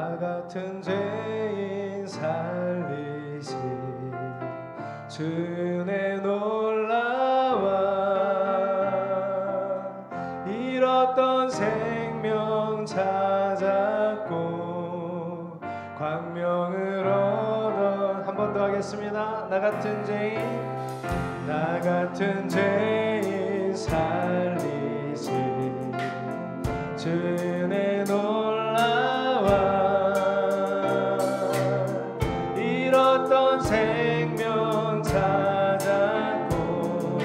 나 같은 죄인 살리시 주 은혜 놀라와 잃었던 생명 찾았고 광명을 얻어 한 번 더 하겠습니다. 나 같은 죄인 살리시 주 은혜 놀라와 잃었던 생명 찾았고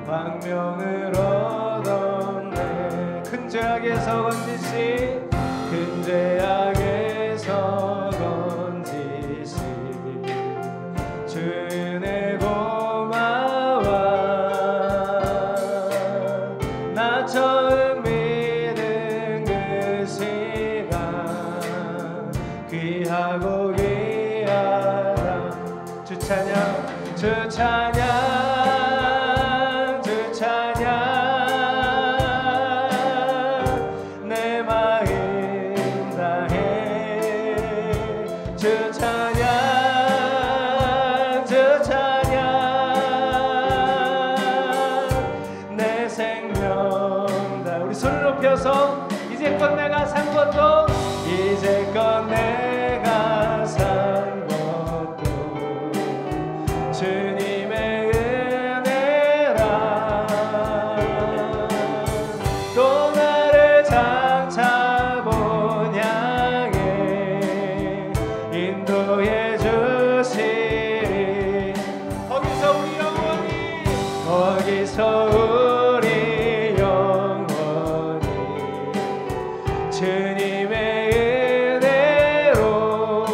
광명을 얻었네. 큰 죄악에서 건지시 큰 죄악에서 건지시 주 은혜 고마워. 나 처음 믿은 그 시간 귀하고 귀하다. 주 찬양 주 찬양 주 찬양 내 마음 다해 주 찬양 주 찬양 내 생명 다. 우리 손을 높여서 이제껏 내가 산 것도 이제껏 내가 산 것도 주님의 은혜라. 또 나를 장차 본 향해 인도해 주시리. 거기서 우리 영원히 거기서 우리 영원히 주님의 은혜로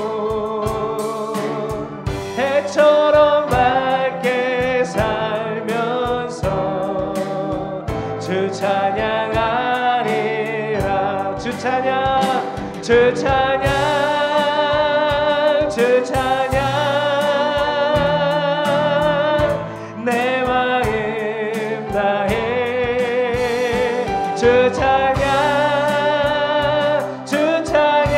해처럼 밝게 살면서 주 찬양하리라. 주 찬양 주 찬양 주 찬양 내 마음 다해 주 찬양 주 찬양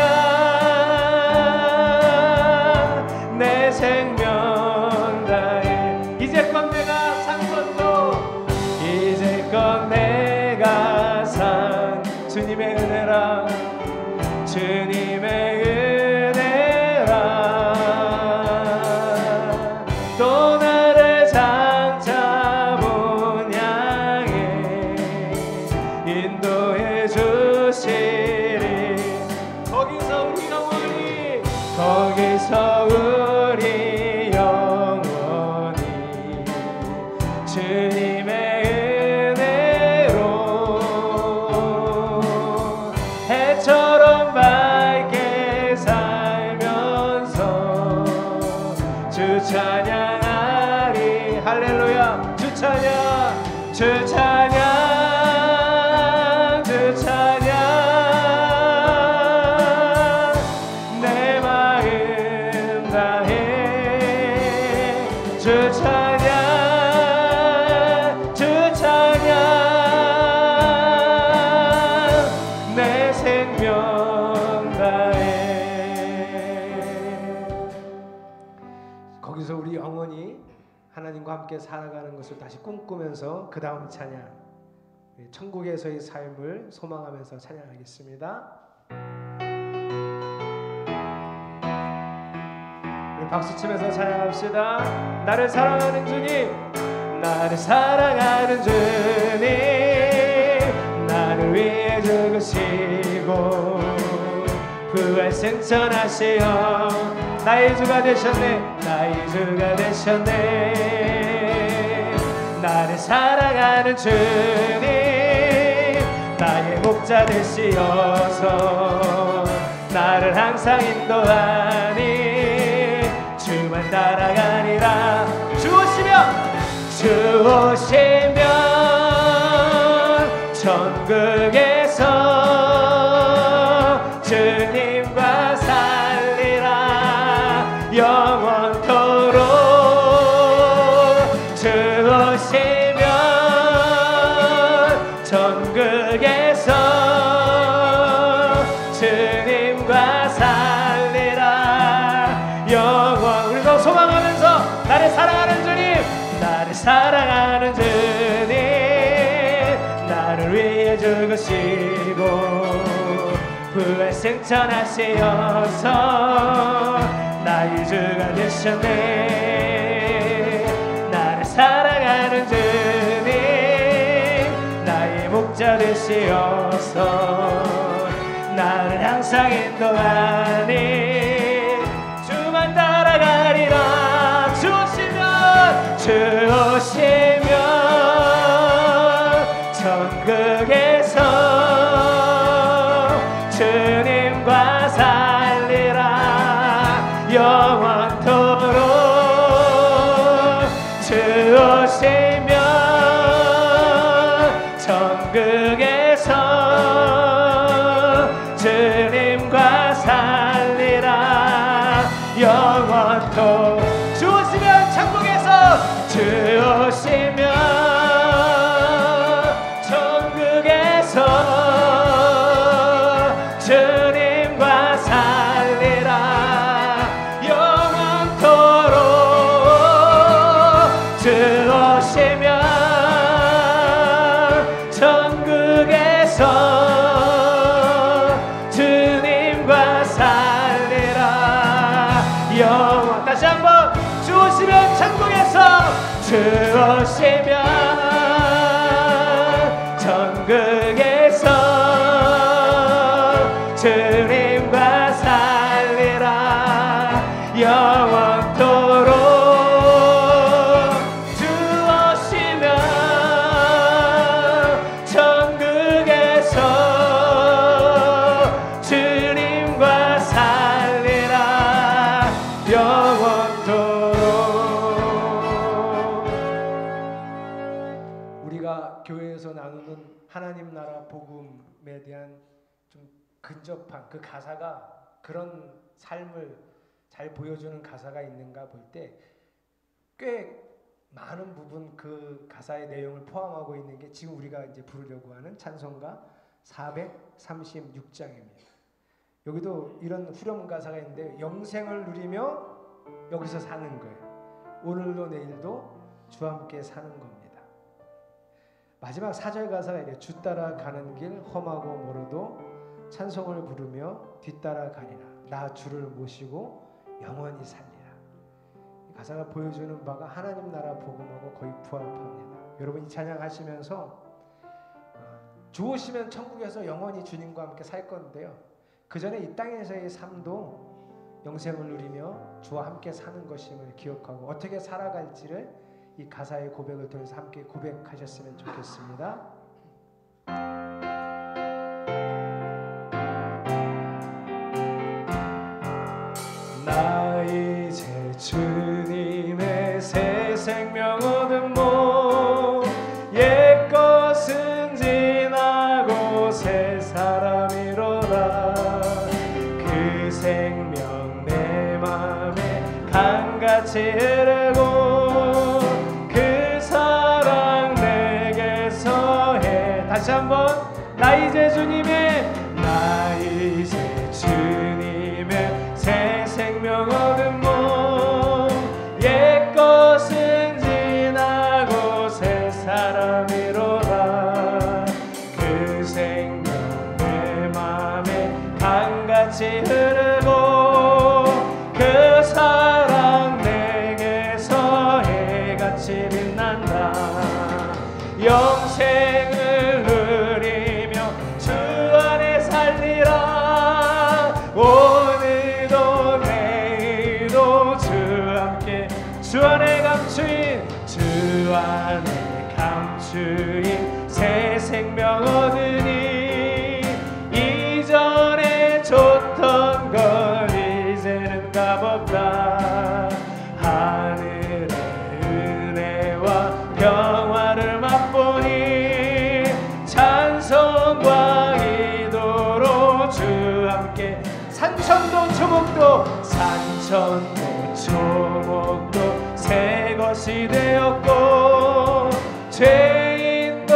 내 생명 다해. 이제껏 내가 산 것도 이제껏 내가 산 주님의 은혜라. 주님의 은혜라. 또 나를 장차 본 향해 인도해 주시리. 거기서 우리 영원히 거기서 우리 영원히 주님의 은혜로 해처럼 밝게 살면서 주 찬양하리. 할렐루야. 주 찬양 주 찬양 주 찬양 내 마음 다해 주 찬양 주 찬양 내 생명 다해. 거기서 우리 영원히 하나님과 함께 살아가는 것을 다시 꿈꾸면서 그 다음 찬양 천국에서의 삶을 소망하면서 찬양하겠습니다. 우리 박수치면서 찬양합시다. 나를 사랑하는 주님 나를 사랑하는 주님 나를 위해 죽으시고 부활 승천하시어 나의 주가 되셨네. 나의 주가 되셨네. 나를 사랑하는 주님 나의 목자 되시어서 나를 항상 인도하니 주만 따라가니라. 주 오시면 천국에서 주님과 살리라. 영원토록 주 오시면 천국에서 주님과 오늘도 소망하면서 나를 사랑하는 주님, 나를 사랑하는 주님, 나를 위해 죽으시고 부활 승천하시어서 나의 주가 되셨네. 나를 사랑하는 주님, 나의 목자 되시어서 나를 항상 인도하니 주만 따라가리라. 주 오시면 천국에서 주님과 살리라 영원토록. 주 오시면 천국에서 주님과 살리라 영원토록. 주 오시면 천국에서, 주 오시면 천국에서 주님과 살리라 영원토록. 주 오시면 천국에서 주님과 살리라 영원. 다시 한번, 주 오시면 천국에서, 주 오시면 천국에서 주님과 살리라 영원토록. 주 오시면 천국에서 주님과 살리라 영원토록. 우리가 교회에서 나누는 하나님 나라 복음에 대한 좀 근접한 그 가사가, 그런 삶을 잘 보여주는 가사가 있는가 볼 때 꽤 많은 부분 그 가사의 내용을 포함하고 있는 게 지금 우리가 이제 부르려고 하는 찬송가 436장입니다. 여기도 이런 후렴 가사가 있는데, 영생을 누리며 여기서 사는 거예요. 오늘도 내일도 주와 함께 사는 겁니다. 마지막 4절 가사가 이래, 주 따라 가는 길 험하고 멀어도 찬송을 부르며 뒤따라 가리라. 나 주를 모시고 영원히 살리라. 이 가사가 보여주는 바가 하나님 나라 복음하고 거의 부합합니다. 여러분, 이 찬양하시면서 주 오시면 천국에서 영원히 주님과 함께 살 건데요, 그 전에 이 땅에서의 삶도 영생을 누리며 주와 함께 사는 것임을 기억하고 어떻게 살아갈지를 이 가사의 고백을 통해서 함께 고백하셨으면 좋겠습니다. 나 이제 주님의 새 생명 얻은 몸, 옛것은 지나고 새 사람이로다. 그 생명 내 맘에 강같이 흐르고 다시 한번, 나 이제 주님의 새 생명 얻은 몸, 옛것은 지나고 새 사람이로다. 그 생명 내 맘에 강같이 흐르고 그 사랑 내게서 해같이 빛난다. 영생을 누리며 주 안에 살리라. 오늘도 내일도 주 함께, 주 안에 감추인, 주 안에 감추인 새 생명 얻으니 이전에 줬던 걸 이제는 값없다. 하늘의 은혜와 평화를 맛보니 찬송과 기도로 주 함께 산천도 초목도 새 것이 되었고 죄인도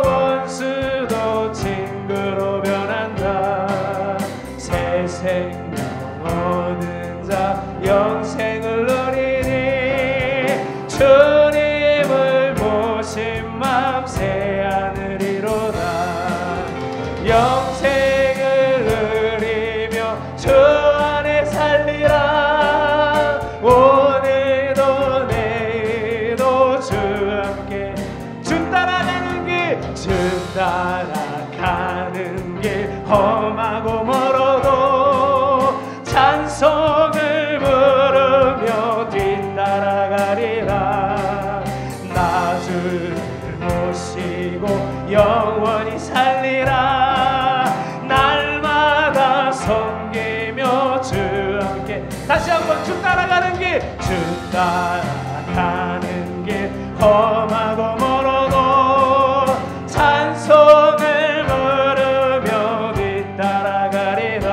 원수도 친구로 변한다. 새 생명 얻은 자 영생을 누리 따라가는 길 험하고 멀어도 찬송을 부르며 뒤따라가리라.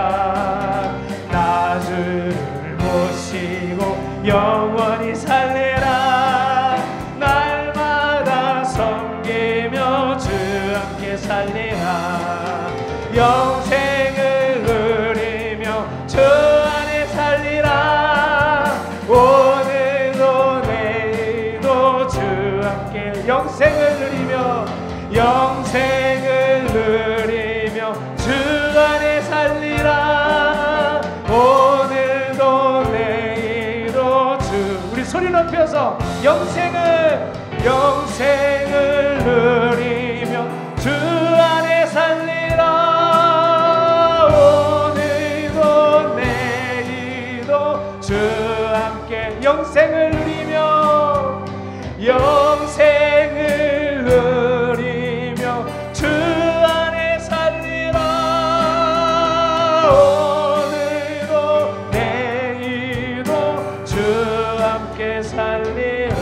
나 주를 모시고 영원히 살리라. 날마다 섬기며 주 함께 살리라. 영생을 누리며 주 안에 살리라. 오늘도 내일도 주 함께 영생을 누리며 주 안에 살리라. 오늘도 내일도 주, 우리 소리 높여서 영생을 누리며 주 안에 살리라. 오늘도 내일도 주 함께 영생을 누리며 주 안에 살리라. 오늘도 내일도 주 함께 살리라.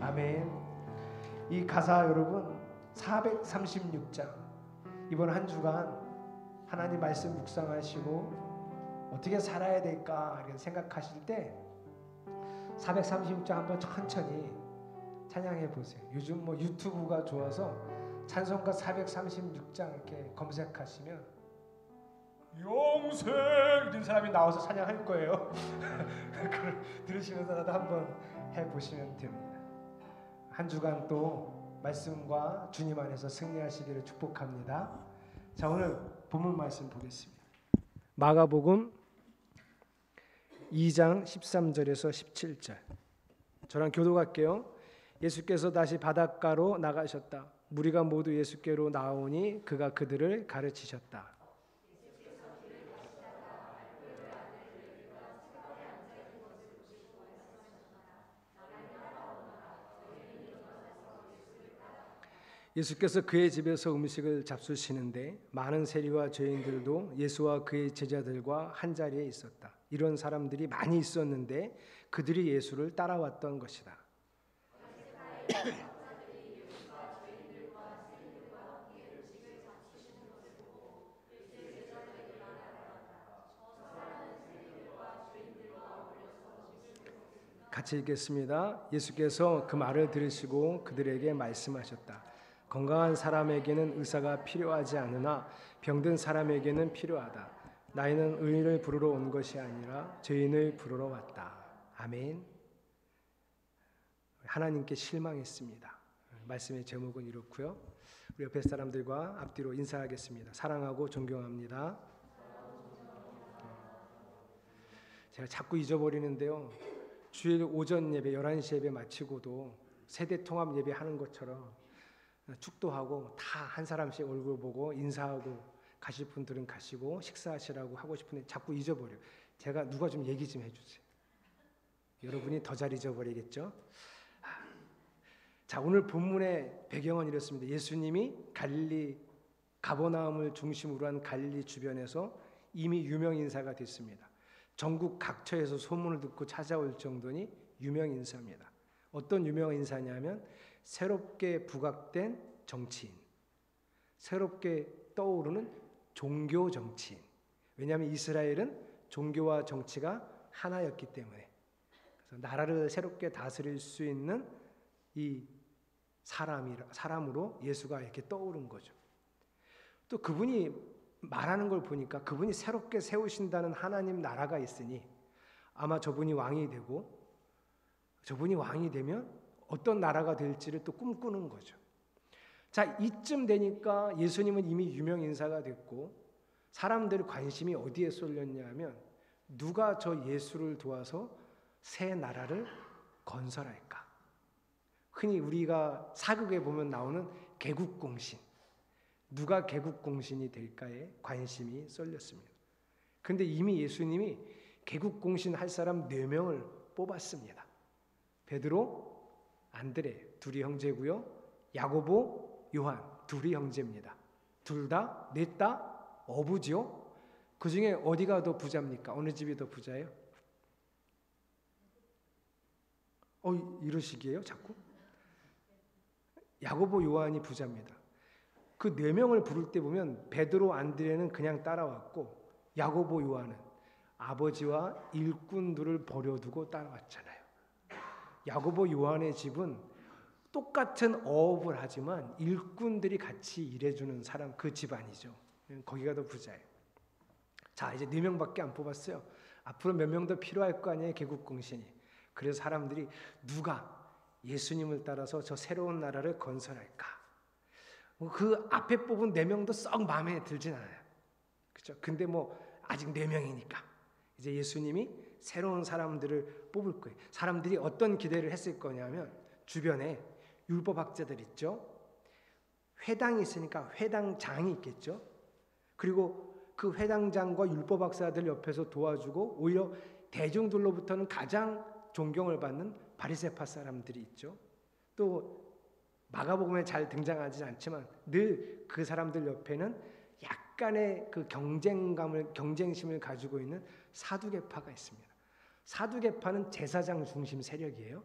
아멘. 이 가사 여러분 436장, 이번 한 주간 하나님 말씀 묵상하시고 어떻게 살아야 될까 이렇게 생각하실 때 436장 한번 천천히 찬양해 보세요. 요즘 뭐 유튜브가 좋아서 찬송가 436장 이렇게 검색하시면 영생 이런 사람이 나와서 찬양할 거예요. 그걸 들으시면서 나도 한번 해보시면 됩니다. 한 주간 또 말씀과 주님 안에서 승리하시기를 축복합니다. 자, 오늘 본문 말씀 보겠습니다. 마가복음 2장 13절에서 17절. 저랑 교도할게요. 예수께서 다시 바닷가로 나가셨다. 무리가 모두 예수께로 나오니 그가 그들을 가르치셨다. 예수께서 그의 집에서 음식을 잡수시는데 많은 세리와 죄인들도 예수와 그의 제자들과 한 자리에 있었다. 이런 사람들이 많이 있었는데 그들이 예수를 따라왔던 것이다. 같이 읽겠습니다. 예수께서 그 말을 들으시고 그들에게 말씀하셨다. 건강한 사람에게는 의사가 필요하지 않으나 병든 사람에게는 필요하다. 나이는 의인을 부르러 온 것이 아니라 죄인을 부르러 왔다. 아멘. 하나님께 실망했습니다. 말씀의 제목은 이렇고요. 우리 옆에 사람들과 앞뒤로 인사하겠습니다. 사랑하고 존경합니다. 제가 자꾸 잊어버리는데요. 주일 오전 예배 11시 예배 마치고도 세대 통합 예배 하는 것처럼 축도하고 다 한 사람씩 얼굴 보고 인사하고 가실 분들은 가시고 식사하시라고 하고 싶은데 자꾸 잊어버려요. 제가 누가 좀 얘기 좀 해주세요. 여러분이 더 잘 잊어버리겠죠? 자, 오늘 본문의 배경은 이렇습니다. 예수님이 갈릴리 가버나움을 중심으로 한 갈릴리 주변에서 이미 유명 인사가 됐습니다. 전국 각처에서 소문을 듣고 찾아올 정도니 유명 인사입니다. 어떤 유명 인사냐면 새롭게 부각된 정치인, 새롭게 떠오르는 종교 정치인. 왜냐하면 이스라엘은 종교와 정치가 하나였기 때문에. 그래서 나라를 새롭게 다스릴 수 있는 이 사람으로 예수가 이렇게 떠오른 거죠. 또 그분이 말하는 걸 보니까 그분이 새롭게 세우신다는 하나님 나라가 있으니 아마 저분이 왕이 되고, 저분이 왕이 되면 어떤 나라가 될지를 또 꿈꾸는 거죠. 자, 이쯤 되니까 예수님은 이미 유명 인사가 됐고 사람들의 관심이 어디에 쏠렸냐 하면 누가 저 예수를 도와서 새 나라를 건설할까? 흔히 우리가 사극에 보면 나오는 개국공신, 누가 개국공신이 될까에 관심이 쏠렸습니다. 그런데 이미 예수님이 개국공신 할 사람 4명을 뽑았습니다. 베드로, 안드레 둘이 형제고요. 야고보, 요한 둘이 형제입니다. 둘 다, 넷 다 어부지요. 그 중에 어디가 더 부자입니까? 어느 집이 더 부자예요? 이러시기에요 자꾸? 야고보 요한이 부자입니다. 그 4명을 부를 때 보면 베드로 안드레는 그냥 따라왔고 야고보 요한은 아버지와 일꾼들을 버려두고 따라왔잖아요. 야고보 요한의 집은 똑같은 어업을 하지만 일꾼들이 같이 일해주는 사람, 그 집안이죠. 거기가 더 부자예요. 자, 이제 4명밖에 안 뽑았어요. 앞으로 몇 명 더 필요할 거 아니에요, 개국공신이. 그래서 사람들이 누가 예수님을 따라서 저 새로운 나라를 건설할까? 그 앞에 뽑은 4명도 썩 마음에 들진 않아요. 그렇죠? 근데 뭐 아직 4명이니까 이제 예수님이 새로운 사람들을 뽑을 거예요. 사람들이 어떤 기대를 했을 거냐면 주변에 율법학자들 있죠. 회당이 있으니까 회당장이 있겠죠. 그리고 그 회당장과 율법학자들 옆에서 도와주고 오히려 대중들로부터는 가장 존경을 받는 바리새파 사람들이 있죠. 또 마가복음에 잘 등장하지 않지만 늘 그 사람들 옆에는 약간의 그 경쟁심을 가지고 있는 사두개파가 있습니다. 사두개파는 제사장 중심 세력이에요.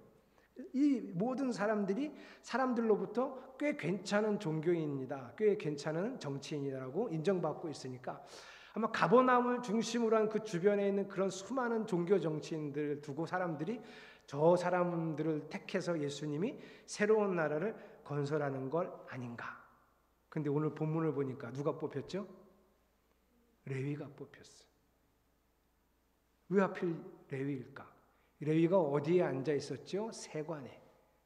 이 모든 사람들이 사람들로부터 꽤 괜찮은 종교인이다, 꽤 괜찮은 정치인이라고 인정받고 있으니까 아마 가버나움을 중심으로 한 그 주변에 있는 그런 수많은 종교 정치인들을 두고 사람들이 저 사람들을 택해서 예수님이 새로운 나라를 건설하는 걸 아닌가. 근데 오늘 본문을 보니까 누가 뽑혔죠? 레위가 뽑혔어요. 왜 하필 레위일까? 레위가 어디에 앉아 있었죠? 세관에.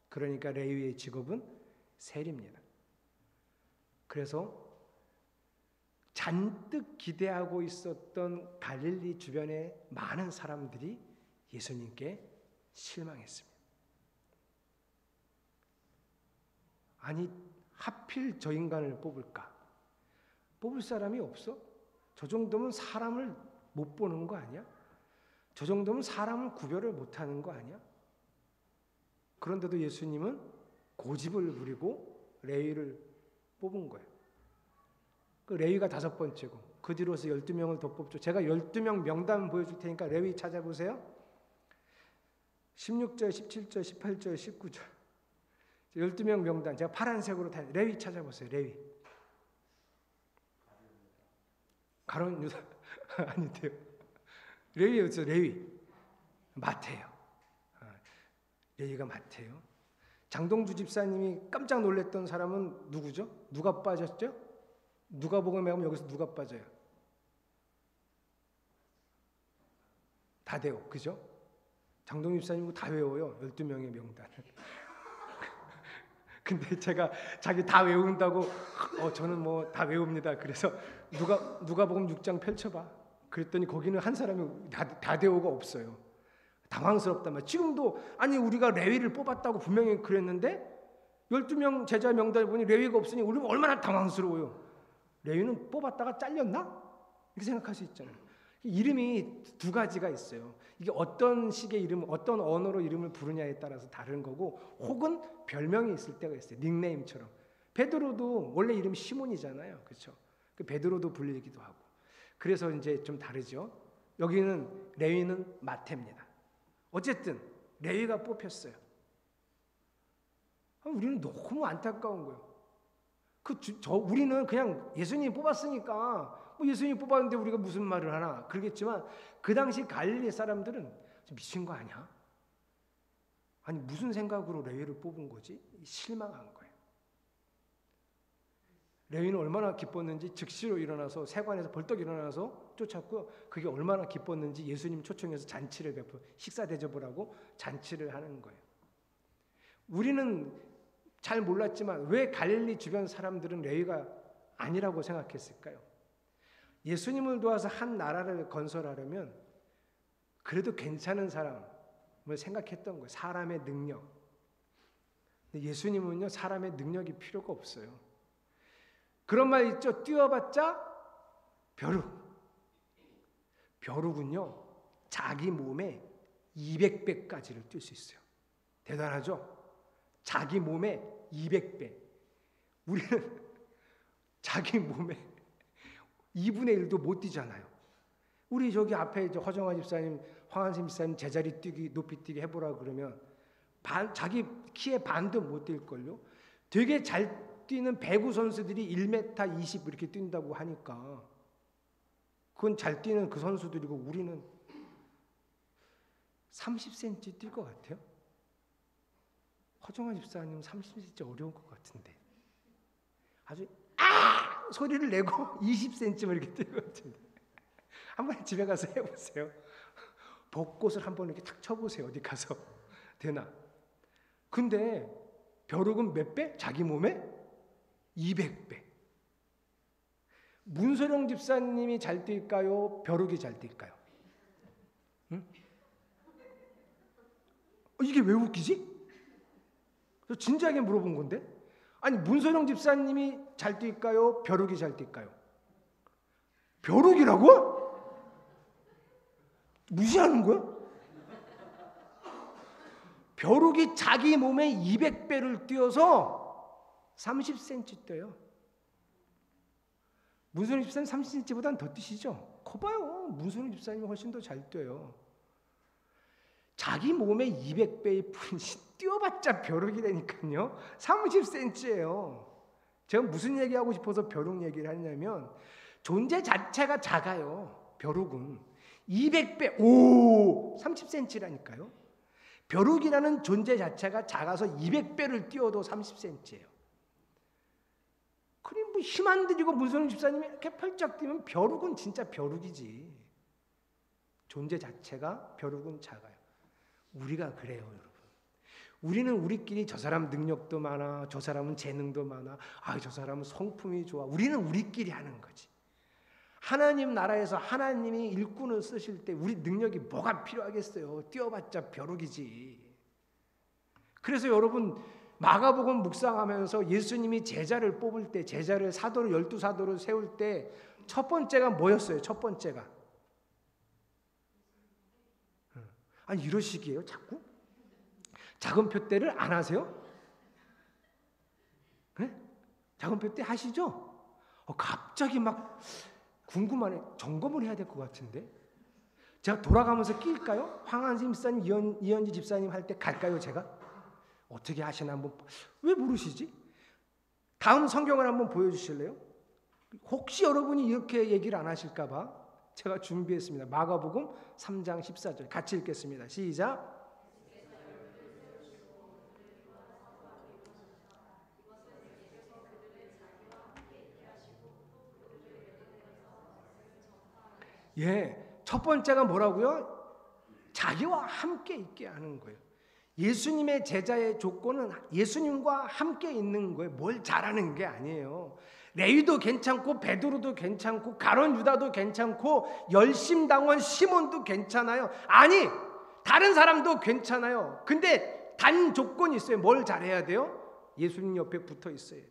그러니까 레위의 직업은 세리입니다. 그래서 잔뜩 기대하고 있었던 갈릴리 주변의 많은 사람들이 예수님께 실망했습니다. 아니, 하필 저 인간을 뽑을까? 뽑을 사람이 없어? 저 정도면 사람을 못 보는 거 아니야? 저 정도면 사람을 구별을 못하는 거 아니야? 그런데도 예수님은 고집을 부리고 레위를 뽑은 거예요. 그 레위가 5번째고 그 뒤로서 12명을 더 뽑죠. 제가 12명 명단 보여줄 테니까 레위 찾아보세요. 16절, 17절, 18절, 19절 12명 명단 제가 파란색으로 다 레위 찾아보세요. 레위. 가론 유다 아닌데요. 레위였죠. 레위. 마태요. 레위가 마태요. 장동주 집사님이 깜짝 놀랐던 사람은 누구죠? 누가 빠졌죠? 누가복음에 가면 여기서 누가 빠져요? 다대오, 그죠? 장동주 집사님 다 외워요. 12명의 명단을. 근데 제가 자기 다 외운다고 저는 뭐 다 외웁니다. 그래서 누가복음 6장 펼쳐봐. 그랬더니 거기는 한 사람이 다대오가 없어요. 당황스럽단 말이에요. 지금도 아니 우리가 레위를 뽑았다고 분명히 그랬는데 12명 제자 명단을 보니 레위가 없으니 우리는 얼마나 당황스러워요. 레위는 뽑았다가 잘렸나? 이렇게 생각할 수 있잖아요. 이름이 2가지가 있어요. 이게 어떤 식의 이름, 어떤 언어로 이름을 부르냐에 따라서 다른 거고 혹은 별명이 있을 때가 있어요. 닉네임처럼. 베드로도 원래 이름이 시몬이잖아요. 그렇죠? 그 베드로도 불리기도 하고. 그래서 이제 좀 다르죠. 여기는 레위는 마태입니다. 어쨌든 레위가 뽑혔어요. 우리는 너무 안타까운 거예요. 우리는 그냥 예수님이 뽑았으니까 뭐 예수님이 뽑았는데 우리가 무슨 말을 하나 그러겠지만 그 당시 갈릴리 사람들은 미친 거 아니야? 아니 무슨 생각으로 레위를 뽑은 거지? 실망한 거예요. 레위는 얼마나 기뻤는지 즉시로 일어나서 세관에서 벌떡 일어나서 쫓았고요. 그게 얼마나 기뻤는지 예수님 초청해서 잔치를 식사 대접을 하고 잔치를 하는 거예요. 우리는 잘 몰랐지만 왜 갈릴리 주변 사람들은 레위가 아니라고 생각했을까요? 예수님을 도와서 한 나라를 건설하려면 그래도 괜찮은 사람을 생각했던 거예요. 사람의 능력. 근데 예수님은요, 사람의 능력이 필요가 없어요. 그런 말 있죠. 뛰어봤자 벼룩. 벼룩은요, 자기 몸에 200배까지를 뛸 수 있어요. 대단하죠? 자기 몸에 200배. 우리는 자기 몸에 2분의 1도 못 뛰잖아요. 우리 저기 앞에 허정화 집사님, 황한심 집사님 제자리 뛰기, 높이 뛰기 해보라 그러면 자기 키의 반도 못 뛸걸요. 되게 잘 뛰는 배구 선수들이 1m 20 이렇게 뛴다고 하니까 그건 잘 뛰는 그 선수들이고 우리는 30cm 뛸 것 같아요. 허정아 집사님 30cm 어려울 것 같은데 아주 소리를 내고 20cm 이렇게 뛸 것 같은데 한번 집에 가서 해보세요. 벚꽃을 한번 이렇게 탁 쳐보세요. 어디 가서 되나? 근데 벼룩은 몇 배? 자기 몸에 200배. 문소령 집사님이 잘 뛸까요? 벼룩이 잘 뛸까요? 응? 이게 왜 웃기지? 진지하게 물어본 건데. 아니 문소령 집사님이 잘 뛸까요? 벼룩이 잘 뛸까요? 벼룩이라고? 무시하는 거야? 벼룩이 자기 몸에 200배를 뛰어서 30cm 뛰어요. 문소령 집사님 30cm보다는 더 뛰시죠? 커봐요. 문소령 집사님이 훨씬 더 잘 뛰어요. 자기 몸에 200배의 분이 뛰어봤자 벼룩이라니까요. 30cm예요. 제가 무슨 얘기하고 싶어서 벼룩 얘기를 하냐면 존재 자체가 작아요. 벼룩은 200배, 30cm라니까요. 벼룩이라는 존재 자체가 작아서 200배를 뛰어도 30cm예요. 그럼 뭐 힘 안 들이고 문소령 집사님이 이렇게 펄쩍 뛰면 벼룩은 진짜 벼룩이지. 존재 자체가 벼룩은 작아요. 우리가 그래요, 여러분. 우리는 우리끼리 저 사람 능력도 많아, 저 사람은 재능도 많아, 저 사람은 성품이 좋아. 우리는 우리끼리 하는 거지. 하나님 나라에서 하나님이 일꾼을 쓰실 때 우리 능력이 뭐가 필요하겠어요? 뛰어봤자 벼룩이지. 그래서 여러분 마가복음 묵상하면서 예수님이 제자를 뽑을 때, 제자를 사도로 12사도를 세울 때 첫 번째가 뭐였어요? 첫 번째가 아니 이러시기에요 자꾸? 작은 표대를 안 하세요? 네? 작은 표대 하시죠? 갑자기 막 궁금하네. 점검을 해야 될 것 같은데 제가 돌아가면서 낄까요? 황한심 집사님, 이현지 집사님 할 때 갈까요? 제가? 어떻게 하시나 한번. 왜 모르시지? 다음 성경을 한번 보여주실래요? 혹시 여러분이 이렇게 얘기를 안 하실까 봐 제가 준비했습니다. 마가복음 3장 14절 같이 읽겠습니다. 시작. 첫 번째가 뭐라고요? 자기와 함께 있게 하는 거예요. 예수님의 제자의 조건은 예수님과 함께 있는 거예요. 뭘 잘하는 게 아니에요. 레위도 괜찮고 베드로도 괜찮고 가룟 유다도 괜찮고 열심당원 시몬도 괜찮아요. 아니 다른 사람도 괜찮아요. 근데 단 조건이 있어요. 뭘 잘해야 돼요? 예수님 옆에 붙어 있어야 돼요.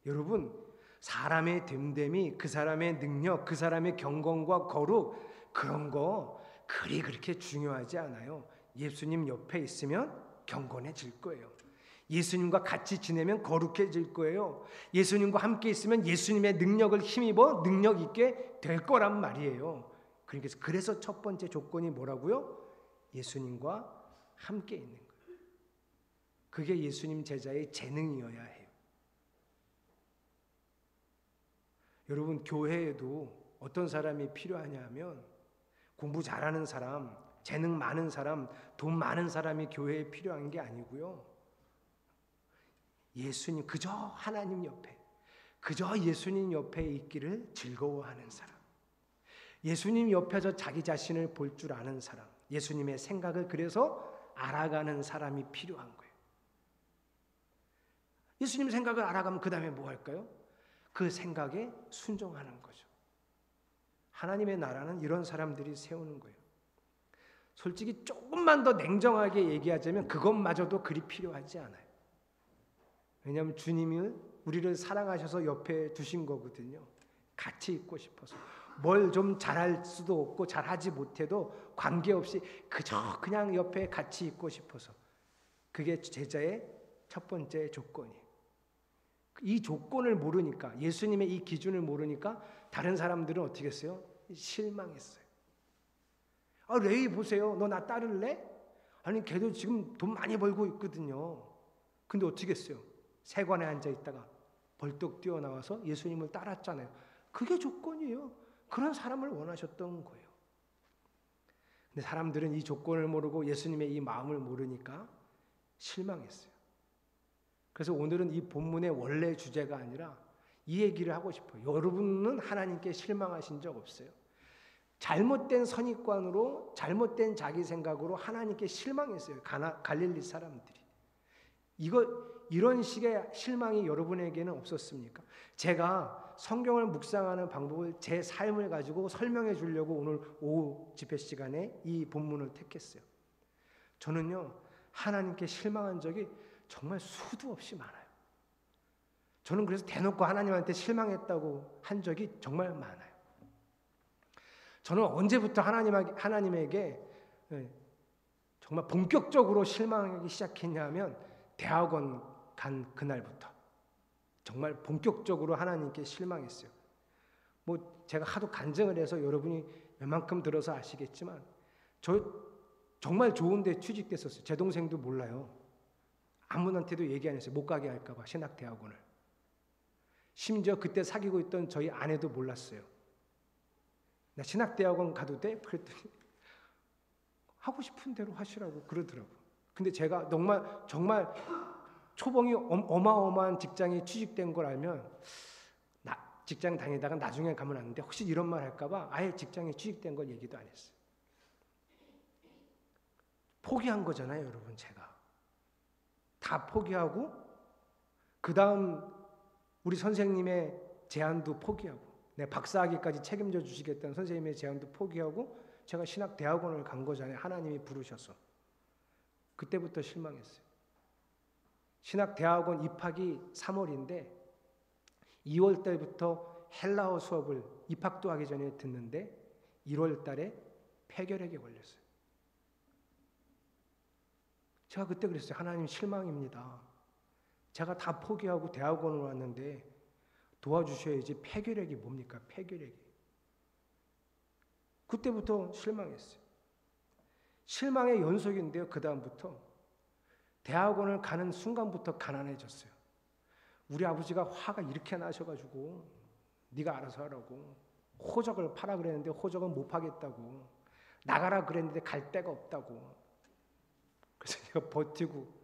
여러분 사람의 됨됨이, 그 사람의 능력, 그 사람의 경건과 거룩 그런 거 그렇게 중요하지 않아요. 예수님 옆에 있으면 경건해질 거예요. 예수님과 같이 지내면 거룩해질 거예요. 예수님과 함께 있으면 예수님의 능력을 힘입어 능력 있게 될 거란 말이에요. 그래서 첫 번째 조건이 뭐라고요? 예수님과 함께 있는 거예요. 그게 예수님 제자의 재능이어야 해요. 여러분 교회에도 어떤 사람이 필요하냐 하면 공부 잘하는 사람, 재능 많은 사람, 돈 많은 사람이 교회에 필요한 게 아니고요. 예수님, 그저 하나님 옆에, 그저 예수님 옆에 있기를 즐거워하는 사람, 예수님 옆에서 자기 자신을 볼 줄 아는 사람, 예수님의 생각을 그래서 알아가는 사람이 필요한 거예요. 예수님 생각을 알아가면 그 다음에 뭐 할까요? 그 생각에 순종하는 거죠. 하나님의 나라는 이런 사람들이 세우는 거예요. 솔직히 조금만 더 냉정하게 얘기하자면 그것마저도 그리 필요하지 않아요. 왜냐하면 주님이 우리를 사랑하셔서 옆에 두신 거거든요. 같이 있고 싶어서. 뭘 좀 잘할 수도 없고 잘하지 못해도 관계없이 그저 그냥 옆에 같이 있고 싶어서. 그게 제자의 첫 번째 조건이에요. 이 조건을 모르니까, 예수님의 이 기준을 모르니까 다른 사람들은 어떻게 했어요? 실망했어요. 레위 보세요. 너 나 따를래? 아니 걔도 지금 돈 많이 벌고 있거든요. 근데 어떻게 했어요? 세관에 앉아 있다가 벌떡 뛰어나와서 예수님을 따랐잖아요. 그게 조건이에요. 그런 사람을 원하셨던 거예요. 근데 사람들은 이 조건을 모르고 예수님의 이 마음을 모르니까 실망했어요. 그래서 오늘은 이 본문의 원래 주제가 아니라 이 얘기를 하고 싶어요. 여러분은 하나님께 실망하신 적 없어요? 잘못된 선입관으로 잘못된 자기 생각으로 하나님께 실망했어요. 갈릴리 사람들이. 이런 식의 실망이 여러분에게는 없었습니까? 제가 성경을 묵상하는 방법을 제 삶을 가지고 설명해 주려고 오늘 오후 집회 시간에 이 본문을 택했어요. 저는요, 하나님께 실망한 적이 정말 수도 없이 많아요. 저는 그래서 대놓고 하나님한테 실망했다고 한 적이 정말 많아요. 저는 언제부터 하나님에게 정말 본격적으로 실망하기 시작했냐면 대학원 간 그날부터 정말 본격적으로 하나님께 실망했어요. 뭐 제가 하도 간증을 해서 여러분이 웬만큼 들어서 아시겠지만 저 정말 좋은 데 취직됐었어요. 제 동생도 몰라요. 아무한테도 얘기 안 했어요. 못 가게 할까 봐 신학대학원을. 심지어 그때 사귀고 있던 저희 아내도 몰랐어요. 나 신학대학원 가도 돼? 그랬더니 하고 싶은 대로 하시라고 그러더라고요. 근데 제가 정말 초봉이 어마어마한 직장에 취직된 걸 알면 직장 다니다가 나중에 가면 안 되는데 혹시 이런 말 할까 봐 아예 직장에 취직된 걸 얘기도 안 했어요. 포기한 거잖아요, 여러분. 제가 다 포기하고 그 다음 우리 선생님의 제안도 포기하고 내 박사학위까지 책임져 주시겠다는 선생님의 제안도 포기하고 제가 신학대학원을 간 거잖아요. 하나님이 부르셔서. 그때부터 실망했어요. 신학대학원 입학이 3월인데 2월 달부터 헬라어 수업을 입학도 하기 전에 듣는데 1월 달에 폐결핵에 걸렸어요. 제가 그때 그랬어요. 하나님 실망입니다. 제가 다 포기하고 대학원을 왔는데 도와주셔야지. 폐결핵이 뭡니까? 폐결핵이. 그때부터 실망했어요. 실망의 연속인데요. 그 다음부터 대학원을 가는 순간부터 가난해졌어요. 우리 아버지가 화가 이렇게 나셔가지고 네가 알아서 하라고. 호적을 파라 그랬는데 호적은 못 파겠다고. 나가라 그랬는데 갈 데가 없다고. 그래서 내가 버티고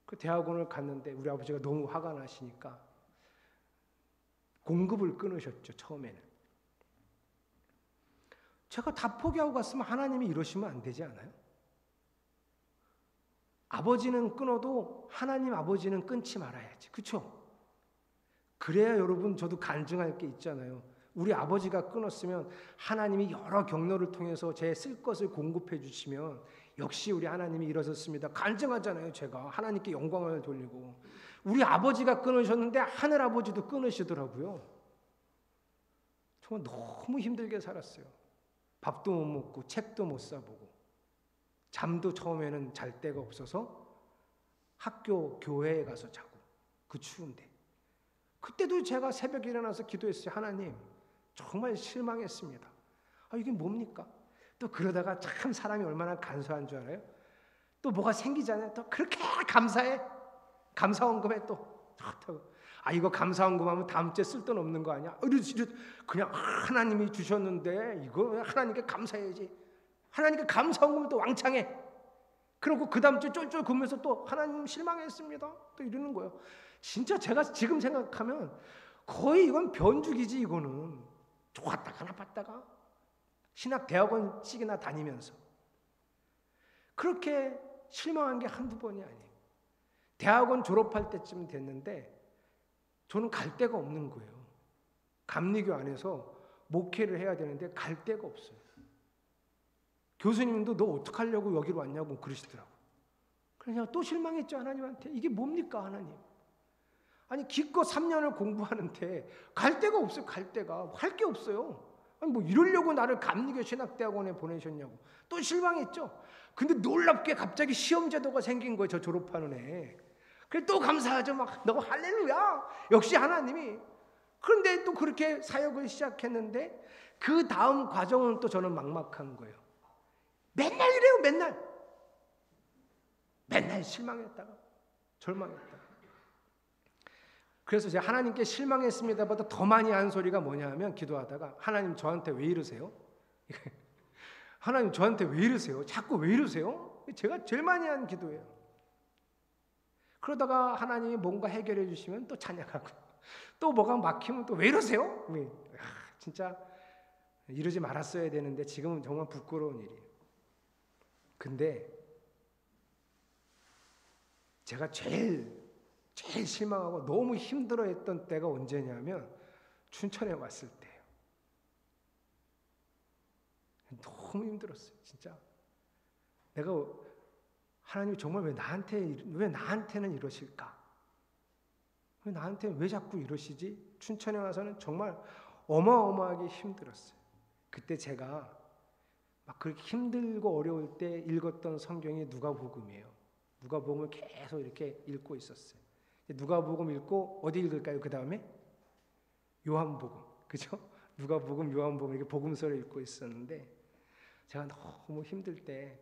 그 대학원을 갔는데 우리 아버지가 너무 화가 나시니까 공급을 끊으셨죠. 처음에는. 제가 다 포기하고 갔으면 하나님이 이러시면 안 되지 않아요? 아버지는 끊어도 하나님 아버지는 끊지 말아야지. 그렇죠? 그래야 여러분 저도 간증할 게 있잖아요. 우리 아버지가 끊었으면 하나님이 여러 경로를 통해서 제 쓸 것을 공급해 주시면 역시 우리 하나님이 이러셨습니다. 간증하잖아요. 제가 하나님께 영광을 돌리고. 우리 아버지가 끊으셨는데 하늘아버지도 끊으시더라고요. 정말 너무 힘들게 살았어요. 밥도 못 먹고 책도 못 사보고 잠도 처음에는 잘 데가 없어서 학교 교회에 가서 자고 그 추운데 그때도 제가 새벽에 일어나서 기도했어요. 하나님 정말 실망했습니다. 이게 뭡니까? 또 그러다가 참 사람이 얼마나 간소한 줄 알아요? 또 뭐가 생기잖아요. 또 그렇게 감사해. 감사원금에 또 이거 감사원금하면 다음 주에 쓸 돈 없는 거 아니야? 그냥 하나님이 주셨는데 이거 하나님께 감사해야지. 하나님께 감사원금을 또 왕창해. 그리고 그 다음 주에 쫄쫄 굶으면서 또 하나님 실망했습니다. 또 이러는 거예요. 진짜 제가 지금 생각하면 거의 이건 변죽이지. 이거는 좋았다가 나빴다가 신학대학원씩이나 다니면서 그렇게 실망한 게 한두 번이 아니에요. 대학원 졸업할 때쯤 됐는데 저는 갈 데가 없는 거예요. 감리교 안에서 목회를 해야 되는데 갈 데가 없어요. 교수님도 너 어떡하려고 여기로 왔냐고 그러시더라고요. 그래서 또 실망했죠. 하나님한테. 이게 뭡니까 하나님. 아니 기껏 3년을 공부하는데 갈 데가 없어요. 갈 데가. 할 게 없어요. 아니 뭐 이러려고 나를 감리교 신학대학원에 보내셨냐고. 또 실망했죠. 근데 놀랍게 갑자기 시험 제도가 생긴 거예요. 저 졸업하는 애. 그래 또 감사하죠. 막 너 할렐루야. 역시 하나님이. 그런데 또 그렇게 사역을 시작했는데 그 다음 과정은 또 저는 막막한 거예요. 맨날 이래요. 맨날. 정말 실망했다가 절망했다. 그래서 제가 하나님께 실망했습니다보다 더 많이 한 소리가 뭐냐 하면 기도하다가 하나님 저한테 왜 이러세요? 하나님 저한테 왜 이러세요? 자꾸 왜 이러세요? 제가 제일 많이 한 기도예요. 그러다가 하나님이 뭔가 해결해 주시면 또 찬양하고 또 뭐가 막히면 또 왜 이러세요? 진짜 이러지 말았어야 되는데 지금은 정말 부끄러운 일이에요. 근데 제가 제일 실망하고 너무 힘들어했던 때가 언제냐면 춘천에 왔을 때예요. 너무 힘들었어요. 진짜 내가 하나님이 정말 왜 나한테는 이러실까? 왜 나한테는 왜 자꾸 이러시지? 춘천에 와서는 정말 어마어마하게 힘들었어요. 그때 제가 막 그렇게 힘들고 어려울 때 읽었던 성경이 누가복음이에요. 누가복음을 계속 이렇게 읽고 있었어요. 누가복음 읽고 어디 읽을까요? 그 다음에 요한복음, 그죠? 누가복음, 요한복음 이렇게 복음서를 읽고 있었는데 제가 너무 힘들 때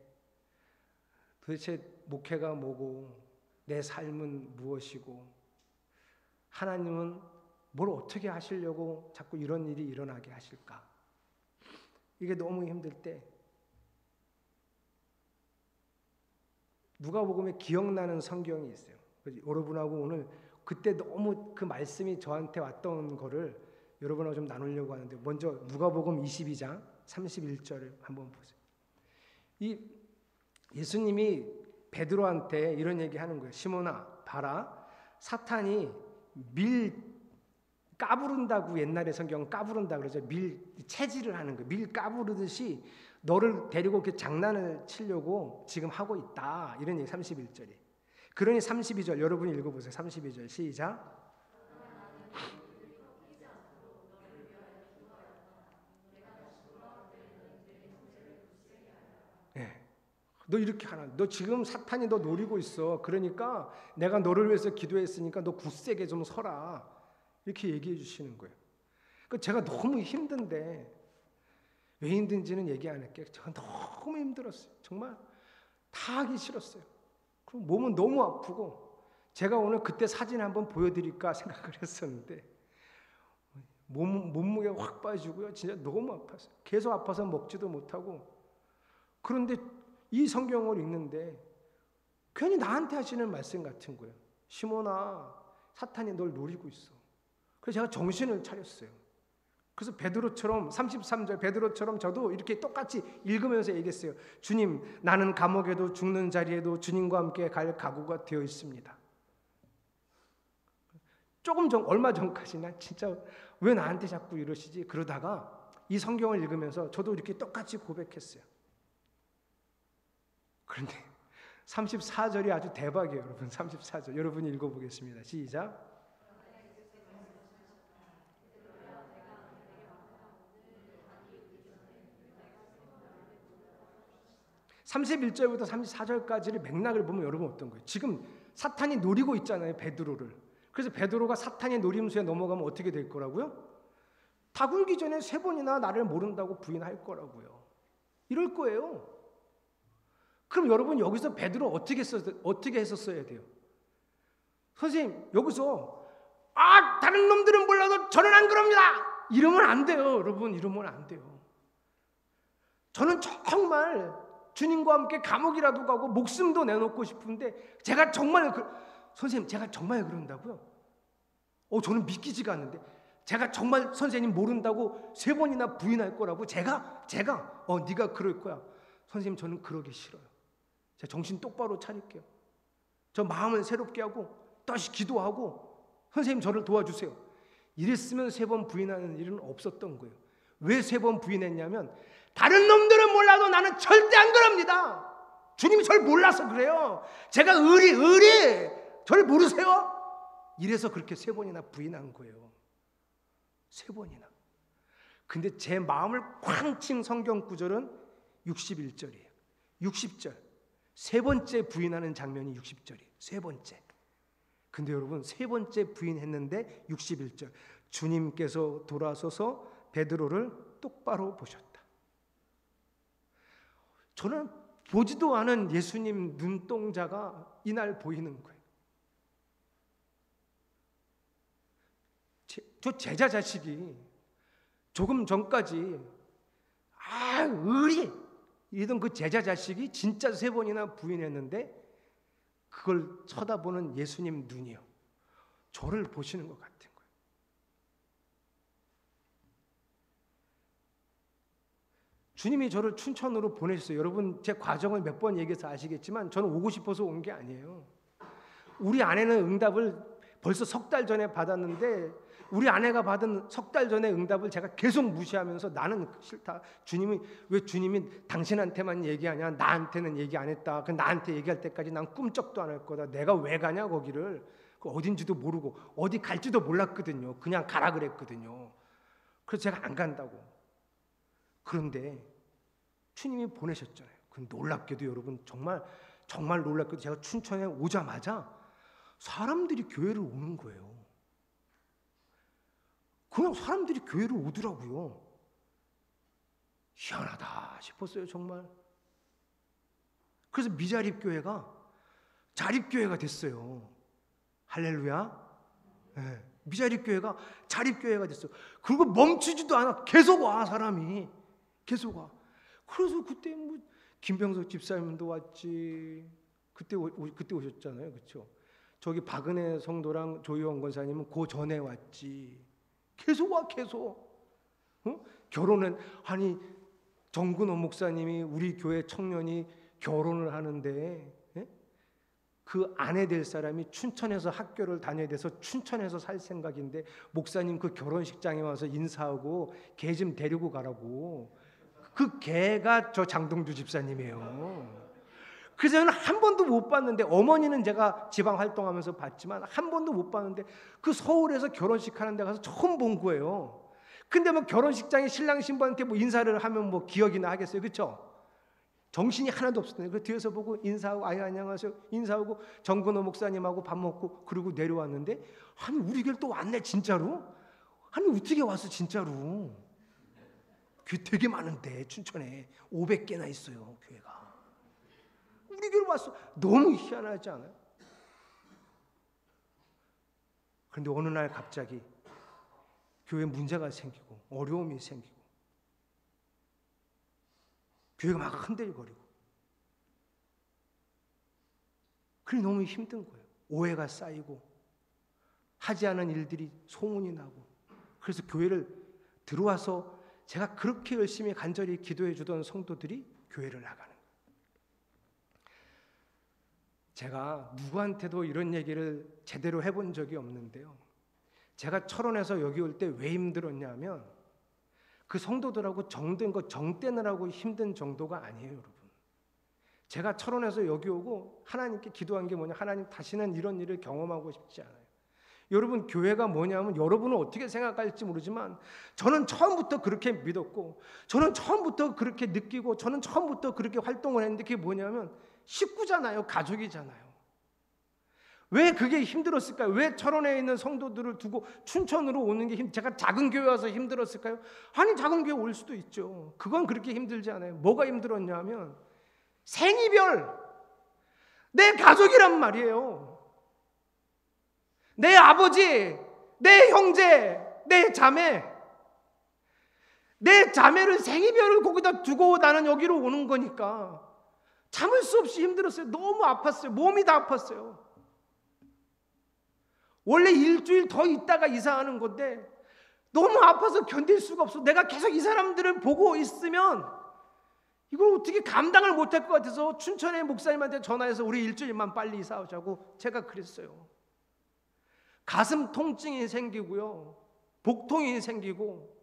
도대체 목회가 뭐고 내 삶은 무엇이고 하나님은 뭘 어떻게 하시려고 자꾸 이런 일이 일어나게 하실까? 이게 너무 힘들 때 누가복음에 기억나는 성경이 있어요. 여러분하고 오늘 그때 너무 그 말씀이 저한테 왔던 거를 여러분하고 좀 나누려고 하는데 먼저 누가복음 22장 31절을 한번 보세요. 이 예수님이 베드로한테 이런 얘기하는 거예요. 시몬아, 봐라. 사탄이 밀 까부른다고 옛날에 성경 까부른다 그러죠. 밀 채질을 하는 거예요. 밀 까부르듯이 너를 데리고 이렇게 장난을 치려고 지금 하고 있다. 이런 얘기 31절이. 그러니 32절 여러분이 읽어보세요. 32절 시작. 네. 너 이렇게 하나? 너 지금 사탄이 너 노리고 있어. 그러니까 내가 너를 위해서 기도했으니까 너 굳세게 좀 서라. 이렇게 얘기해 주시는 거예요. 그러니까 제가 너무 힘든데 왜 힘든지는 얘기 안 할게요. 제가 너무 힘들었어요. 정말 다 하기 싫었어요. 그럼 몸은 너무 아프고 제가 오늘 그때 사진 한번 보여드릴까 생각을 했었는데 몸무게가 확 빠지고요. 진짜 너무 아팠어요. 계속 아파서 먹지도 못하고 그런데 이 성경을 읽는데 괜히 나한테 하시는 말씀 같은 거예요. 시몬아, 사탄이 널 노리고 있어. 그래서 제가 정신을 차렸어요. 그래서 베드로처럼 33절 베드로처럼 저도 이렇게 똑같이 읽으면서 얘기했어요. 주님, 나는 감옥에도 죽는 자리에도 주님과 함께 갈 각오가 되어 있습니다. 얼마 전까지 난 진짜 왜 나한테 자꾸 이러시지? 그러다가 이 성경을 읽으면서 저도 이렇게 똑같이 고백했어요. 그런데 34절이 아주 대박이에요, 여러분. 34절 여러분이 읽어보겠습니다. 시작. 31절부터 34절까지의 맥락을 보면 여러분 어떤 거예요? 지금 사탄이 노리고 있잖아요, 베드로를. 그래서 베드로가 사탄의 노림수에 넘어가면 어떻게 될 거라고요? 다 굴기 전에 3번이나 나를 모른다고 부인할 거라고요. 이럴 거예요. 그럼 여러분 여기서 베드로 어떻게 했었어야 돼요? 선생님 여기서 다른 놈들은 몰라도 저는 안 그럽니다. 이러면 안 돼요. 여러분 이러면 안 돼요. 저는 정말 주님과 함께 감옥이라도 가고 목숨도 내놓고 싶은데 제가 정말 선생님 제가 정말 그런다고요? 저는 믿기지가 않는데 제가 정말 선생님 모른다고 3번이나 부인할 거라고 제가 네가 그럴 거야. 선생님 저는 그러기 싫어요. 제가 정신 똑바로 차릴게요. 저 마음을 새롭게 하고 다시 기도하고 선생님 저를 도와주세요. 이랬으면 3번 부인하는 일은 없었던 거예요. 왜 3번 부인했냐면 다른 놈들은 몰라도 나는 절대 안 그럽니다. 주님이 저를 몰라서 그래요. 제가 의리 저를 모르세요? 이래서 그렇게 3번이나 부인한 거예요. 3번이나. 근데 제 마음을 쾅 친 성경 구절은 61절이에요. 60절. 3번째 부인하는 장면이 60절이에요. 3번째. 근데 여러분 3번째 부인했는데 61절. 주님께서 돌아서서 베드로를 똑바로 보셨다. 저는 보지도 않은 예수님 눈동자가 이날 보이는 거예요. 저 제자 자식이 조금 전까지 의리 이러던 그 제자 자식이 진짜 3번이나 부인했는데 그걸 쳐다보는 예수님 눈이요, 저를 보시는 것 같은 거예요. 주님이 저를 춘천으로 보내셨어요. 여러분 제 과정을 몇 번 얘기해서 아시겠지만 저는 오고 싶어서 온 게 아니에요. 우리 아내는 응답을 벌써 3달 전에 받았는데 우리 아내가 받은 3달 전에 응답을 제가 계속 무시하면서 나는 싫다. 왜 주님이 당신한테만 얘기하냐? 나한테는 얘기 안 했다. 나한테 얘기할 때까지 난 꿈쩍도 안 할 거다. 내가 왜 가냐 거기를. 어딘지도 모르고 어디 갈지도 몰랐거든요. 그냥 가라 그랬거든요. 그래서 제가 안 간다고. 그런데 주님이 보내셨잖아요. 놀랍게도 여러분 정말 놀랍게도 제가 춘천에 오자마자 사람들이 교회를 오는 거예요. 그냥 사람들이 교회를 오더라고요. 희한하다 싶었어요, 정말. 그래서 미자립교회가 자립교회가 됐어요. 할렐루야. 네. 미자립교회가 자립교회가 됐어요. 그리고 멈추지도 않아. 계속 와, 사람이. 계속 와. 그래서 그때 김병석 집사님도 왔지. 그때 오셨잖아요, 그렇죠? 저기 박은혜 성도랑 조희원 권사님은 그 전에 왔지. 계속 와, 계속. 결혼은 정근호 목사님이 우리 교회 청년이 결혼을 하는데 그 아내 될 사람이 춘천에서 학교를 다녀야 돼서 춘천에서 살 생각인데 목사님 그 결혼식장에 와서 인사하고 걔 좀 데리고 가라고. 그 걔가 저 장동주 집사님이에요. 그래서 저는 한 번도 못 봤는데, 어머니는 제가 지방 활동하면서 봤지만 한 번도 못 봤는데 그 서울에서 결혼식 하는 데 가서 처음 본 거예요. 근데 결혼식장에 신랑 신부한테 인사를 하면 기억이나 하겠어요, 그렇죠? 정신이 하나도 없었는데 그 뒤에서 보고 인사하고 안녕하세요 인사하고 정근호 목사님하고 밥 먹고 그러고 내려왔는데 우리 교회 또 왔네 진짜로? 어떻게 왔어 진짜로? 교회 되게 많은데 춘천에 500개나 있어요 교회가. 우리 교회로 왔어. 너무 희한하지 않아요? 그런데 어느 날 갑자기 교회에 문제가 생기고 어려움이 생기고 교회가 막 흔들거리고 그게 너무 힘든 거예요. 오해가 쌓이고 하지 않은 일들이 소문이 나고. 그래서 교회를 들어와서 제가 그렇게 열심히 간절히 기도해 주던 성도들이 교회를 나가는 거예요. 제가 누구한테도 이런 얘기를 제대로 해본 적이 없는데요. 제가 철원에서 여기 올 때 왜 힘들었냐면 그 성도들하고 정 떼느라고 힘든 정도가 아니에요, 여러분. 제가 철원에서 여기 오고 하나님께 기도한 게 뭐냐? 하나님, 다시는 이런 일을 경험하고 싶지 않아요. 여러분, 교회가 뭐냐면 여러분은 어떻게 생각할지 모르지만 저는 처음부터 그렇게 믿었고 저는 처음부터 그렇게 느끼고 저는 처음부터 그렇게 활동을 했는데 그게 뭐냐면 식구잖아요. 가족이잖아요. 왜 그게 힘들었을까요? 왜 철원에 있는 성도들을 두고 춘천으로 오는 게 제가 작은 교회 와서 힘들었을까요? 작은 교회 올 수도 있죠. 그건 그렇게 힘들지 않아요. 뭐가 힘들었냐면 생이별, 내 가족이란 말이에요. 내 아버지, 내 형제, 내 자매, 내 자매를 생이별을 거기다 두고 나는 여기로 오는 거니까 참을 수 없이 힘들었어요. 너무 아팠어요. 몸이 다 아팠어요. 원래 일주일 더 있다가 이사하는 건데 너무 아파서 견딜 수가 없어. 내가 계속 이 사람들을 보고 있으면 이걸 어떻게 감당을 못할 것 같아서 춘천의 목사님한테 전화해서 우리 일주일만 빨리 이사 오자고 제가 그랬어요. 가슴 통증이 생기고요, 복통이 생기고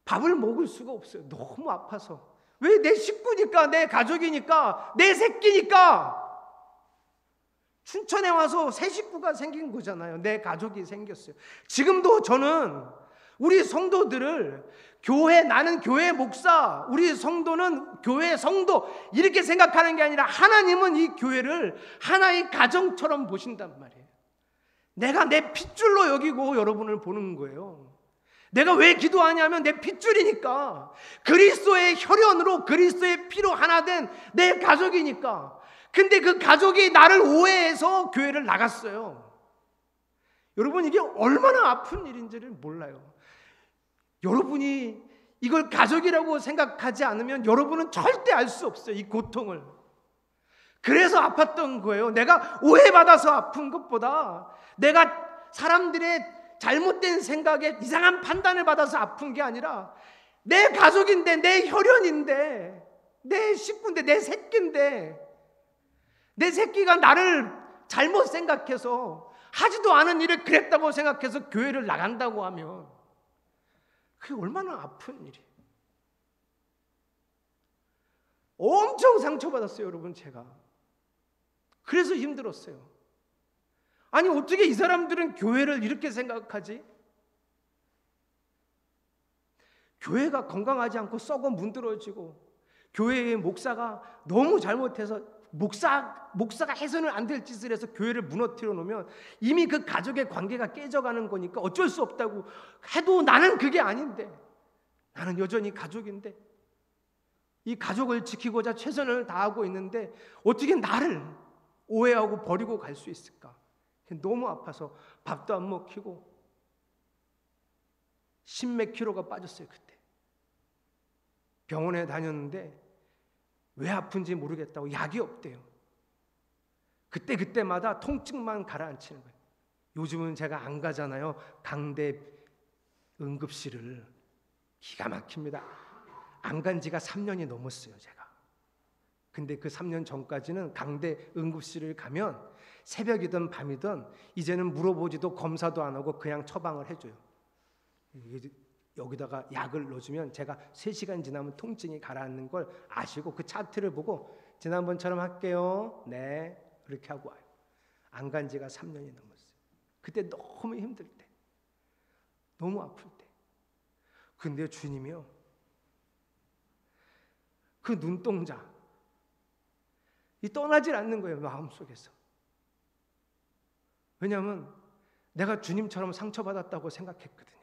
밥을 먹을 수가 없어요. 너무 아파서. 왜? 내 식구니까, 내 가족이니까, 내 새끼니까. 춘천에 와서 새 식구가 생긴 거잖아요. 내 가족이 생겼어요. 지금도 저는 우리 성도들을 나는 교회 목사, 우리 성도는 교회 성도 이렇게 생각하는 게 아니라 하나님은 이 교회를 하나의 가정처럼 보신단 말이에요. 내가 내 핏줄로 여기고 여러분을 보는 거예요. 내가 왜 기도하냐면 내 핏줄이니까, 그리스도의 혈연으로 그리스도의 피로 하나 된 내 가족이니까. 근데 그 가족이 나를 오해해서 교회를 나갔어요. 여러분, 이게 얼마나 아픈 일인지를 몰라요. 여러분이 이걸 가족이라고 생각하지 않으면 여러분은 절대 알 수 없어요, 이 고통을. 그래서 아팠던 거예요. 내가 오해받아서 아픈 것보다 내가 사람들의 잘못된 생각에 이상한 판단을 받아서 아픈 게 아니라 내 가족인데, 내 혈연인데, 내 식구인데, 내 새끼인데, 내 새끼가 나를 잘못 생각해서 하지도 않은 일을 그랬다고 생각해서 교회를 나간다고 하면 그게 얼마나 아픈 일이에요. 엄청 상처받았어요, 여러분. 제가 그래서 힘들었어요. 아니, 어떻게 이 사람들은 교회를 이렇게 생각하지? 교회가 건강하지 않고 썩어 문드러지고, 교회의 목사가 너무 잘못해서 목사가 해서는 안 될 짓을 해서 교회를 무너뜨려 놓으면 이미 그 가족의 관계가 깨져가는 거니까 어쩔 수 없다고 해도, 나는 그게 아닌데, 나는 여전히 가족인데, 이 가족을 지키고자 최선을 다하고 있는데 어떻게 나를 오해하고 버리고 갈 수 있을까? 너무 아파서 밥도 안 먹히고 십몇 킬로가 빠졌어요. 그때 병원에 다녔는데 왜 아픈지 모르겠다고 약이 없대요. 그때마다 통증만 가라앉히는 거예요. 요즘은 제가 안 가잖아요, 강대 응급실을. 기가 막힙니다. 안 간 지가 3년이 넘었어요, 제가. 근데 그 3년 전까지는 강대 응급실을 가면 새벽이든 밤이든 이제는 물어보지도 검사도 안 하고 그냥 처방을 해줘요. 여기다가 약을 넣어주면 제가 3시간 지나면 통증이 가라앉는 걸 아시고 그 차트를 보고 지난번처럼 할게요, 네, 그렇게 하고 와요. 안 간 지가 3년이 넘었어요. 그때 너무 힘들 때, 너무 아플 때. 근데 주님이요, 그 눈동자 이 떠나질 않는 거예요, 마음속에서. 왜냐하면 내가 주님처럼 상처받았다고 생각했거든요.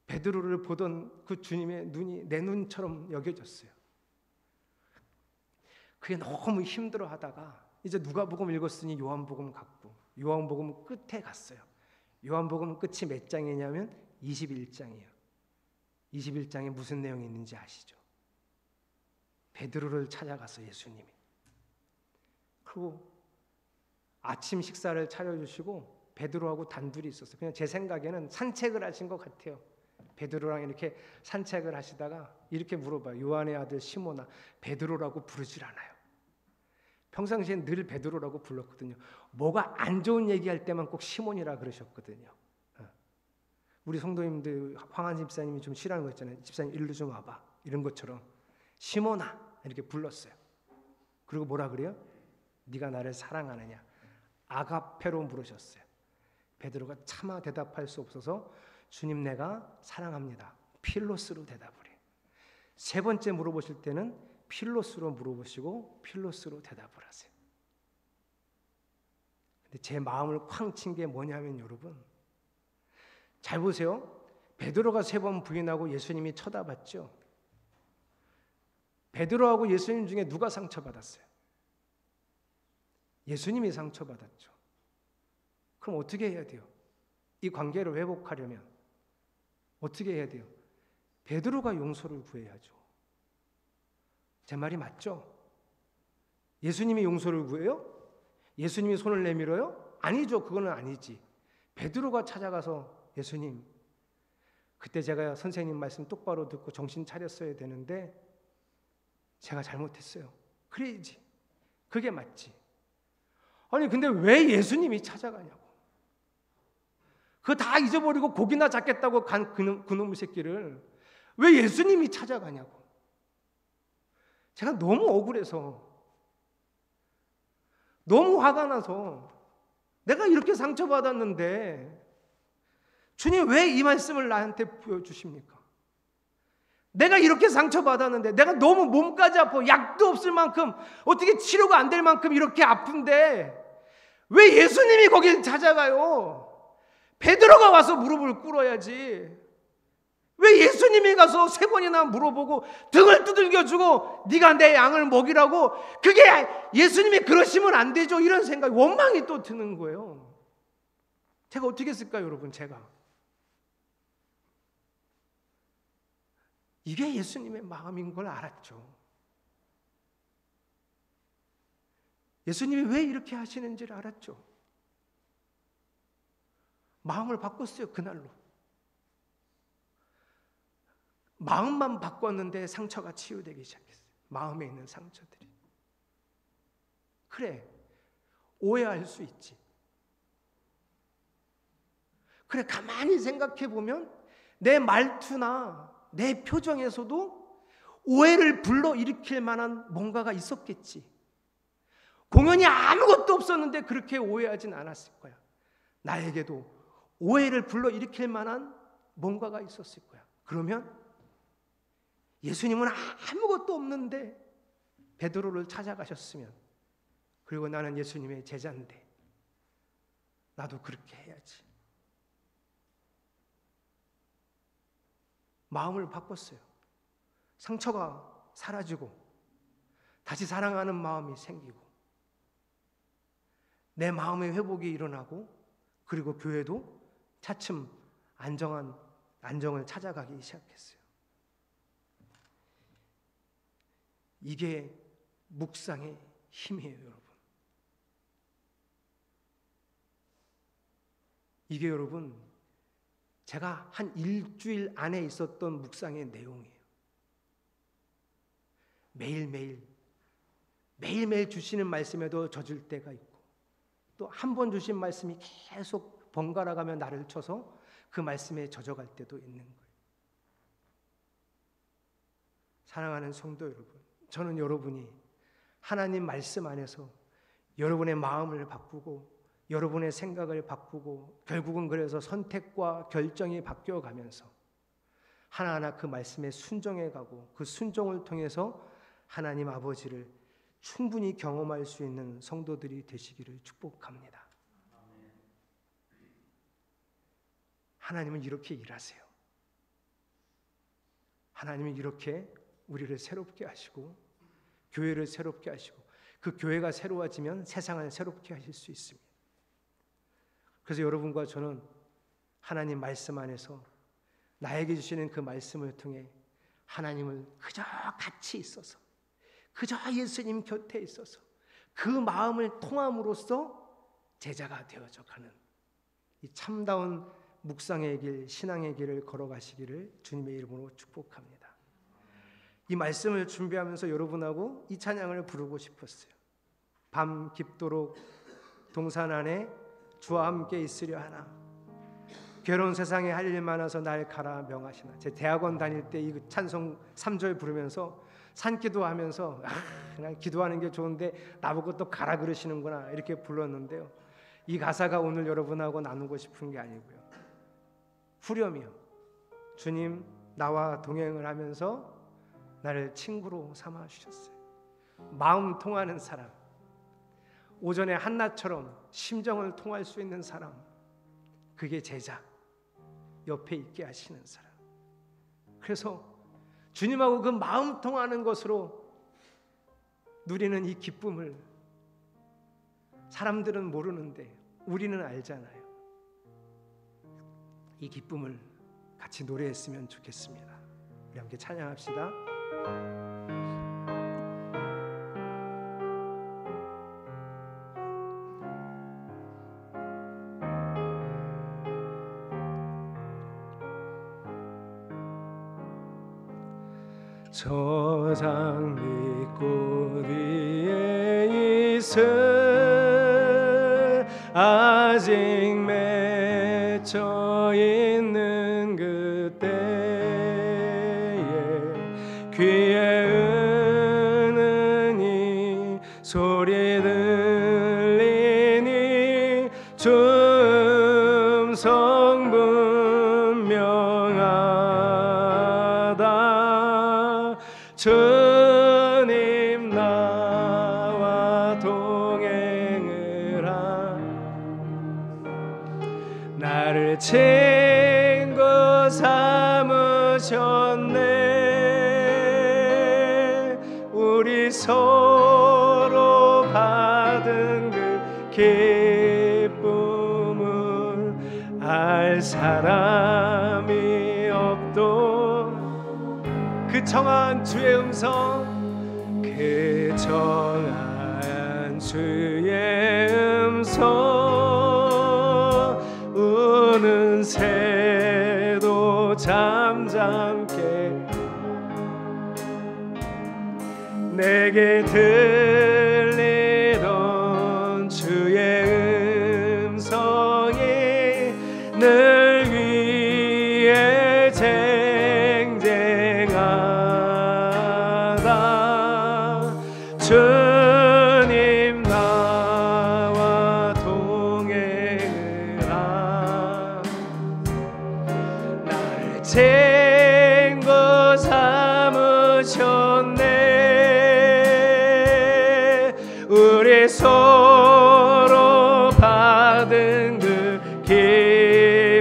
베드로를 보던 그 주님의 눈이 내 눈처럼 여겨졌어요. 그게 너무 힘들어하다가 이제 누가복음 읽었으니 요한복음 갔고, 요한복음 끝에 갔어요. 요한복음 끝이 몇 장이냐면 21장이에요. 21장에 무슨 내용이 있는지 아시죠? 베드로를 찾아가서 예수님이, 그리고 아침 식사를 차려주시고 베드로하고 단둘이 있었어요. 그냥 제 생각에는 산책을 하신 것 같아요. 베드로랑 이렇게 산책을 하시다가 이렇게 물어봐요. 요한의 아들 시몬아, 베드로라고 부르질 않아요. 평상시엔 늘 베드로라고 불렀거든요. 뭐가 안 좋은 얘기할 때만 꼭 시몬이라 그러셨거든요. 우리 성도님들 황한 집사님이 좀 싫어하는 거 있잖아요. 집사님 일로 좀 와봐, 이런 것처럼 시몬아 이렇게 불렀어요. 그리고 뭐라 그래요? 네가 나를 사랑하느냐, 아가페로 물으셨어요. 베드로가 차마 대답할 수 없어서 주님 내가 사랑합니다, 필로스로 대답을 해요. 세 번째 물어보실 때는 필로스로 물어보시고 필로스로 대답을 하세요. 근데 제 마음을 쾅 친 게 뭐냐면, 여러분 잘 보세요. 베드로가 3번 부인하고 예수님이 쳐다봤죠. 베드로하고 예수님 중에 누가 상처받았어요? 예수님이 상처받았죠. 그럼 어떻게 해야 돼요? 이 관계를 회복하려면 어떻게 해야 돼요? 베드로가 용서를 구해야죠. 제 말이 맞죠? 예수님이 용서를 구해요? 예수님이 손을 내밀어요? 아니죠. 그거는 아니지. 베드로가 찾아가서 예수님, 그때 제가 선생님 말씀 똑바로 듣고 정신 차렸어야 되는데 제가 잘못했어요. 그래야지. 그게 맞지. 아니 근데 왜 예수님이 찾아가냐고. 그거 다 잊어버리고 고기나 잡겠다고 간 그놈의 새끼를 왜 예수님이 찾아가냐고. 제가 너무 억울해서, 너무 화가 나서, 내가 이렇게 상처받았는데 주님 왜 이 말씀을 나한테 보여주십니까? 내가 이렇게 상처받았는데, 내가 너무 몸까지 아파, 약도 없을 만큼, 어떻게 치료가 안 될 만큼 이렇게 아픈데 왜 예수님이 거길 찾아가요? 베드로가 와서 무릎을 꿇어야지. 왜 예수님이 가서 3번이나 물어보고 등을 두들겨주고 네가 내 양을 먹이라고, 그게 예수님이 그러시면 안 되죠. 이런 생각, 원망이 또 드는 거예요. 제가 어떻게 했을까요, 여러분? 제가 이게 예수님의 마음인 걸 알았죠. 예수님이 왜 이렇게 하시는지를 알았죠. 마음을 바꿨어요. 그날로 마음만 바꿨는데 상처가 치유되기 시작했어요. 마음에 있는 상처들이. 그래, 오해할 수 있지. 그래, 가만히 생각해 보면 내 말투나 내 표정에서도 오해를 불러일으킬 만한 뭔가가 있었겠지. 공연이 아무것도 없었는데 그렇게 오해하진 않았을 거야. 나에게도 오해를 불러일으킬 만한 뭔가가 있었을 거야. 그러면 예수님은 아무것도 없는데 베드로를 찾아가셨으면, 그리고 나는 예수님의 제자인데 나도 그렇게 해야지. 마음을 바꿨어요. 상처가 사라지고 다시 사랑하는 마음이 생기고 내 마음의 회복이 일어나고, 그리고 교회도 차츰 안정을 찾아가기 시작했어요. 이게 묵상의 힘이에요, 여러분. 이게 여러분, 제가 한 일주일 안에 있었던 묵상의 내용이에요. 매일매일 주시는 말씀에도 젖을 때가 있고, 또 한 번 주신 말씀이 계속 번갈아 가며 나를 쳐서 그 말씀에 젖어갈 때도 있는 거예요. 사랑하는 성도 여러분, 저는 여러분이 하나님 말씀 안에서 여러분의 마음을 바꾸고 여러분의 생각을 바꾸고, 결국은 그래서 선택과 결정이 바뀌어가면서 하나하나 그 말씀에 순종해가고, 그 순종을 통해서 하나님 아버지를 충분히 경험할 수 있는 성도들이 되시기를 축복합니다. 하나님은 이렇게 일하세요. 하나님은 이렇게 우리를 새롭게 하시고 교회를 새롭게 하시고, 그 교회가 새로워지면 세상을 새롭게 하실 수 있습니다. 그래서 여러분과 저는 하나님 말씀 안에서 나에게 주시는 그 말씀을 통해 하나님을 그저 같이 있어서, 그저 예수님 곁에 있어서 그 마음을 통함으로써 제자가 되어져 가는 이 참다운 묵상의 길, 신앙의 길을 걸어가시기를 주님의 이름으로 축복합니다. 이 말씀을 준비하면서 여러분하고 이 찬양을 부르고 싶었어요. 밤 깊도록 동산 안에 주와 함께 있으려 하나, 괴로운 세상에 할 일 많아서 날 가라 명하시나. 제 대학원 다닐 때 이 찬송 3절 부르면서 산기도하면서 그냥 기도하는 게 좋은데 나보고 또 가라 그러시는구나 이렇게 불렀는데요. 이 가사가 오늘 여러분하고 나누고 싶은 게 아니고요. 후렴이요. 주님 나와 동행을 하면서 나를 친구로 삼아 주셨어요. 마음 통하는 사람, 오전에 한나처럼 심정을 통할 수 있는 사람, 그게 제자, 옆에 있게 하시는 사람. 그래서 주님하고 그 마음 통하는 것으로 누리는 이 기쁨을 사람들은 모르는데 우리는 알잖아요. 이 기쁨을 같이 노래했으면 좋겠습니다. 우리 함께 찬양합시다. 저 장미꽃 위에 있을 아직 맺혀 있는 그때에 귀에 은은히 소리 들리니 주 음성 분명하다. 주님 나와 동행을 하 나를 나를 친구 삼으셨네. 우리 서로 받은 그 기쁨을 알 사람이 없도 그 청한 주의 음성, 그 청한 주의 음성, 우는 새도 잠잠게 내게 들리던 주의 음성이 늘 위에 쟁쟁하다. 주님 나와 동행을 하, 나를 친구 삼으셨네. 우리 서로 받은 그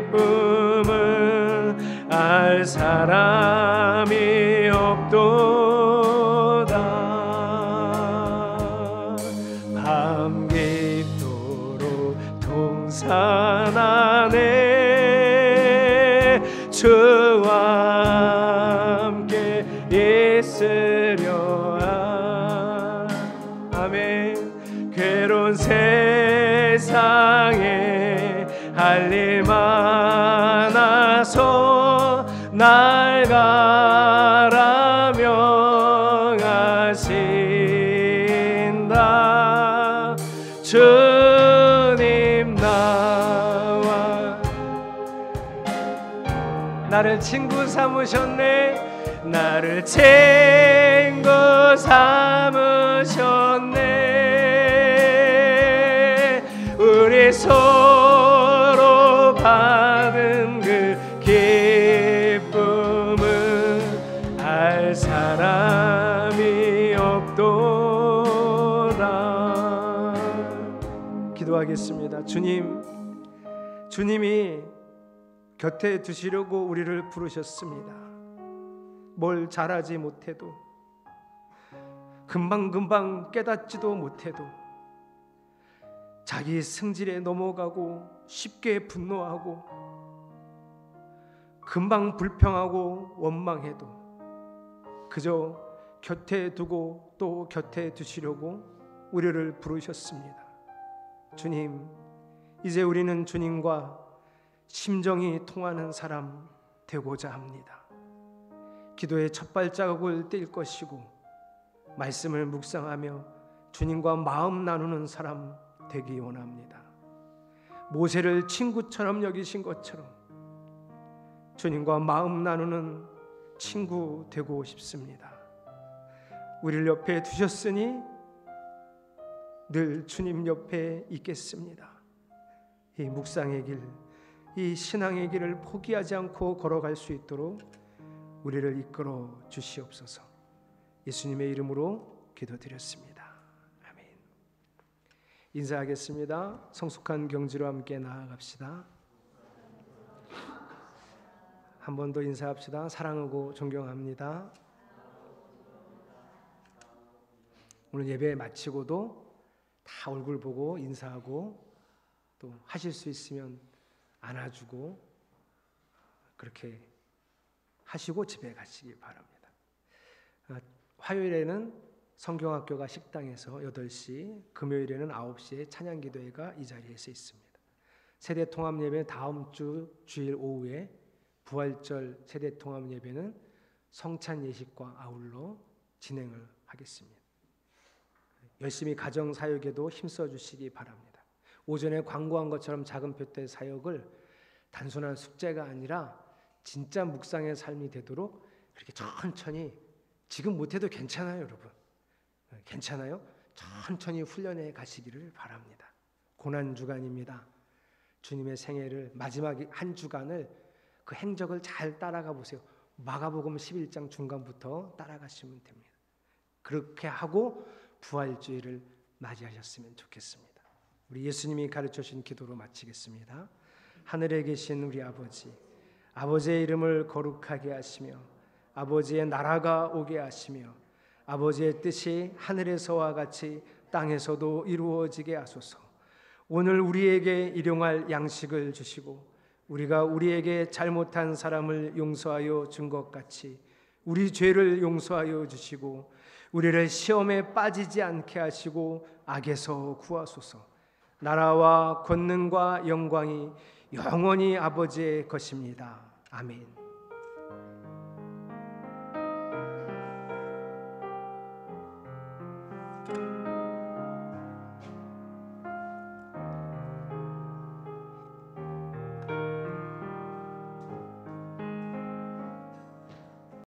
기쁨을 알 사람이 없도다. 밤 깊도록 동산 안에 주와 함께 있으려 하. 아멘. 괴로운 세상에 할 일 많아서 날 가라 명하신다. 주님 나와 나를 친구 삼으셨네. 나를 친구 삼으셨네. 우리 서로 받은 그 기쁨을 알 사람이 없도다. 기도하겠습니다. 주님이 곁에 두시려고 우리를 부르셨습니다. 뭘 잘하지 못해도, 금방금방 깨닫지도 못해도, 자기 승질에 넘어가고 쉽게 분노하고 금방 불평하고 원망해도 그저 곁에 두고 또 곁에 두시려고 우리를 부르셨습니다. 주님, 이제 우리는 주님과 심정이 통하는 사람 되고자 합니다. 기도의 첫 발자국을 뗄 것이고 말씀을 묵상하며 주님과 마음 나누는 사람 되기 원합니다. 모세를 친구처럼 여기신 것처럼 주님과 마음 나누는 친구 되고 싶습니다. 우리를 옆에 두셨으니 늘 주님 옆에 있겠습니다. 이 묵상의 길, 이 신앙의 길을 포기하지 않고 걸어갈 수 있도록 우리를 이끌어 주시옵소서. 예수님의 이름으로 기도드렸습니다. 아멘. 인사하겠습니다. 성숙한 경지로 함께 나아갑시다. 한 번 더 인사합시다. 사랑하고 존경합니다. 오늘 예배 마치고도 다 얼굴 보고 인사하고 또 하실 수 있으면 안아주고 그렇게 하시고 집에 가시기 바랍니다. 화요일에는 성경학교가 식당에서 8시, 금요일에는 9시에 찬양기도회가 이 자리에서 있습니다. 세대통합예배 다음 주 주일 오후에 부활절 세대통합예배는 성찬예식과 아울러 진행을 하겠습니다. 열심히 가정사역에도 힘써 주시기 바랍니다. 오전에 광고한 것처럼 작은 표대 사역을 단순한 숙제가 아니라 진짜 묵상의 삶이 되도록 그렇게 천천히, 지금 못해도 괜찮아요 여러분, 괜찮아요? 천천히 훈련해 가시기를 바랍니다. 고난주간입니다. 주님의 생애를 마지막 한 주간을 그 행적을 잘 따라가 보세요. 마가복음 11장 중간부터 따라가시면 됩니다. 그렇게 하고 부활주의를 맞이하셨으면 좋겠습니다. 우리 예수님이 가르쳐 주신 기도로 마치겠습니다. 하늘에 계신 우리 아버지, 아버지의 이름을 거룩하게 하시며 아버지의 나라가 오게 하시며 아버지의 뜻이 하늘에서와 같이 땅에서도 이루어지게 하소서. 오늘 우리에게 일용할 양식을 주시고 우리가 우리에게 잘못한 사람을 용서하여 준 것 같이 우리 죄를 용서하여 주시고 우리를 시험에 빠지지 않게 하시고 악에서 구하소서. 나라와 권능과 영광이 영원히 아버지의 것입니다. 아멘.